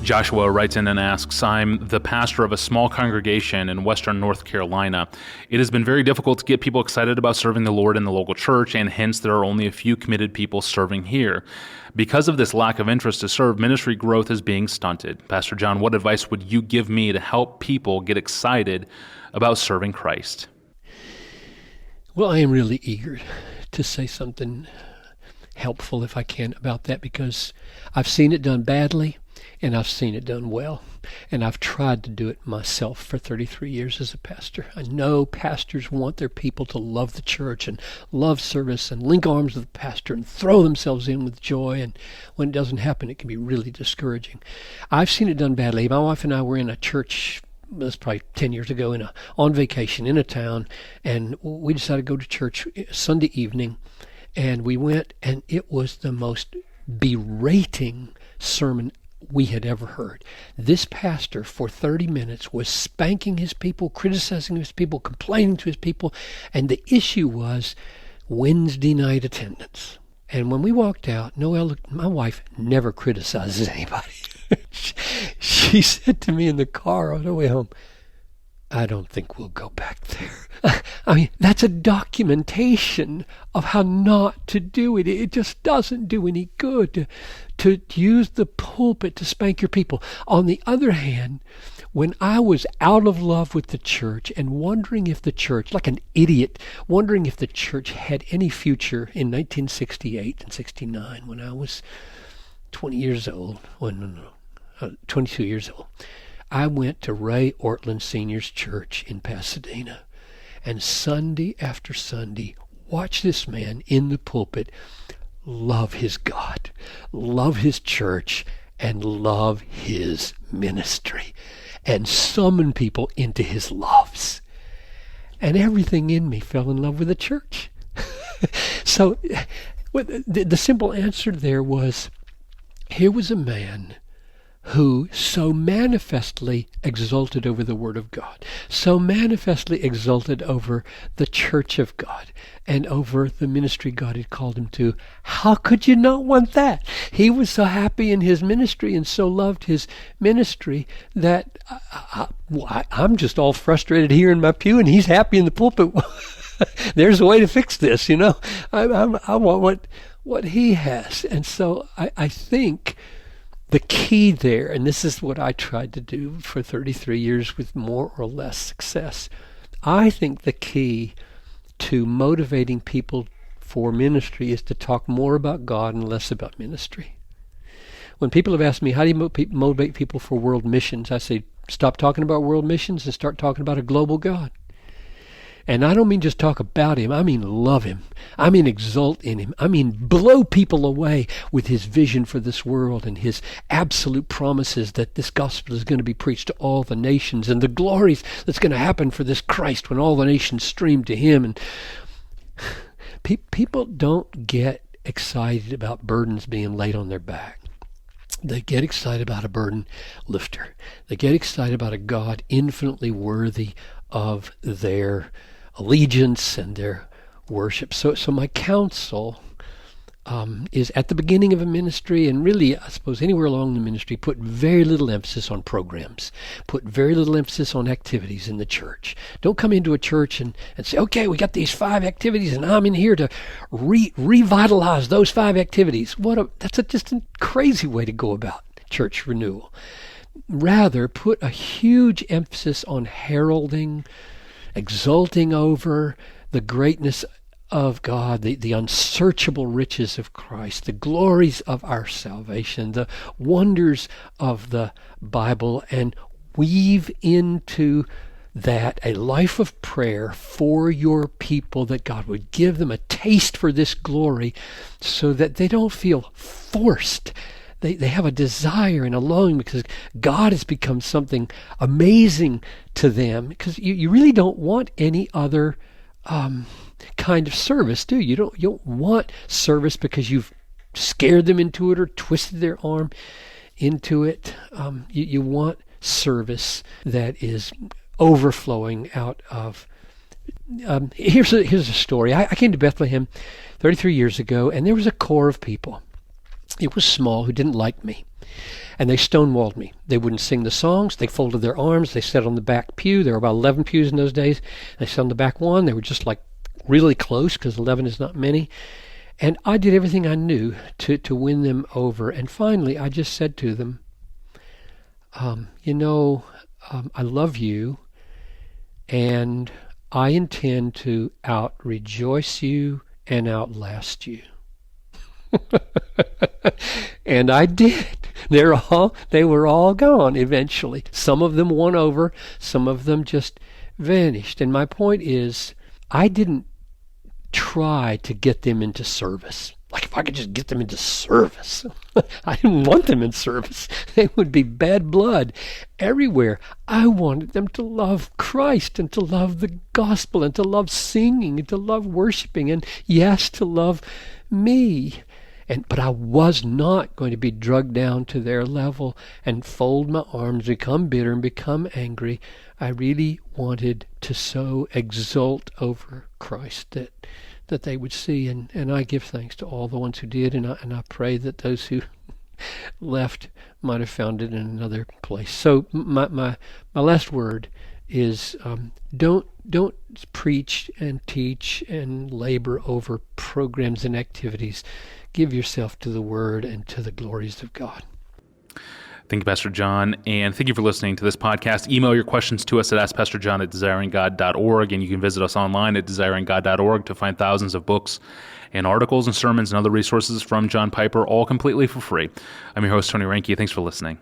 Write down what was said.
Joshua writes in and asks, I'm the pastor of a small congregation in western North Carolina. It has been very difficult to get people excited about serving the Lord in the local church, and hence there are only a few committed people serving here. Because of this lack of interest to serve, ministry growth is being stunted. Pastor John, what advice would you give me to help people get excited about serving Christ? Well, I am really eager to say something helpful, if I can, about that, because I've seen it done badly. And I've seen it done well. And I've tried to do it myself for 33 years as a pastor. I know pastors want their people to love the church and love service and link arms with the pastor and throw themselves in with joy. And when it doesn't happen, it can be really discouraging. I've seen it done badly. My wife and I were in a church, it was probably 10 years ago, on vacation in a town. And we decided to go to church Sunday evening. And we went, and it was the most berating sermon we had ever heard. This pastor for 30 minutes was spanking his people, criticizing his people, complaining to his people, and the issue was Wednesday night attendance. And when we walked out, Noelle, my wife, never criticizes anybody. She said to me in the car on the way home, I don't think we'll go back there. I mean, that's a documentation of how not to do it. It just doesn't do any good to use the pulpit to spank your people. On the other hand, when I was out of love with the church and wondering if the church, like an idiot, wondering if the church had any future in 1968 and 69, when I was 20 years old, 22 years old, I went to Ray Ortland Sr.'s church in Pasadena, and Sunday after Sunday, watch this man in the pulpit love his God, love his church, and love his ministry, and summon people into his loves. And everything in me fell in love with the church. So the simple answer there was, here was a man who so manifestly exulted over the Word of God, so manifestly exulted over the church of God, and over the ministry God had called him to. How could you not want that? He was so happy in his ministry and so loved his ministry that I'm just all frustrated here in my pew, and he's happy in the pulpit. There's a way to fix this, you know. I want what he has. And so I think the key there, and this is what I tried to do for 33 years with more or less success, I think the key to motivating people for ministry is to talk more about God and less about ministry. When people have asked me, how do you motivate people for world missions? I say, stop talking about world missions and start talking about a global God. And I don't mean just talk about him. I mean love him. I mean exult in him. I mean blow people away with his vision for this world and his absolute promises that this gospel is going to be preached to all the nations, and the glories that's going to happen for this Christ when all the nations stream to him. And people don't get excited about burdens being laid on their back. They get excited about a burden lifter. They get excited about a God infinitely worthy of their allegiance and their worship. So my counsel is at the beginning of a ministry, and really, I suppose, anywhere along the ministry, put very little emphasis on programs. Put very little emphasis on activities in the church. Don't come into a church and say, okay, we got these 5 activities, and I'm in here to revitalize those 5 activities. That's just a crazy way to go about church renewal. Rather, put a huge emphasis on heralding, exulting over the greatness of God, the unsearchable riches of Christ, the glories of our salvation, the wonders of the Bible, and weave into that a life of prayer for your people, that God would give them a taste for this glory so that they don't feel forced. They have a desire and a longing because God has become something amazing to them. Because you really don't want any other kind of service, do you? You don't want service because you've scared them into it or twisted their arm into it. You want service that is overflowing out of. Here's a story. I came to Bethlehem 33 years ago, and there was a core of people. It was small, who didn't like me. And they stonewalled me. They wouldn't sing the songs. They folded their arms. They sat on the back pew. There were about 11 pews in those days. They sat on the back one. They were just like really close, because 11 is not many. And I did everything I knew to win them over. And finally, I just said to them, I love you, and I intend to out-rejoice you and outlast you. And I did. They were all gone eventually. Some of them won over, some of them just vanished. And my point is, I didn't try to get them into service. Like, if I could just get them into service. I didn't want them in service. They would be bad blood everywhere. I wanted them to love Christ and to love the gospel and to love singing and to love worshiping and, yes, to love me. But I was not going to be drugged down to their level and fold my arms, become bitter and become angry. I really wanted to so exult over Christ that they would see, and I give thanks to all the ones who did, and I pray that those who left might have found it in another place. So my last word is, don't preach and teach and labor over programs and activities. Give yourself to the Word and to the glories of God. Thank you, Pastor John, and thank you for listening to this podcast. Email your questions to us at askpastorjohn@desiringgod.org, and you can visit us online at desiringgod.org to find thousands of books and articles and sermons and other resources from John Piper, all completely for free. I'm your host, Tony Reinke. Thanks for listening.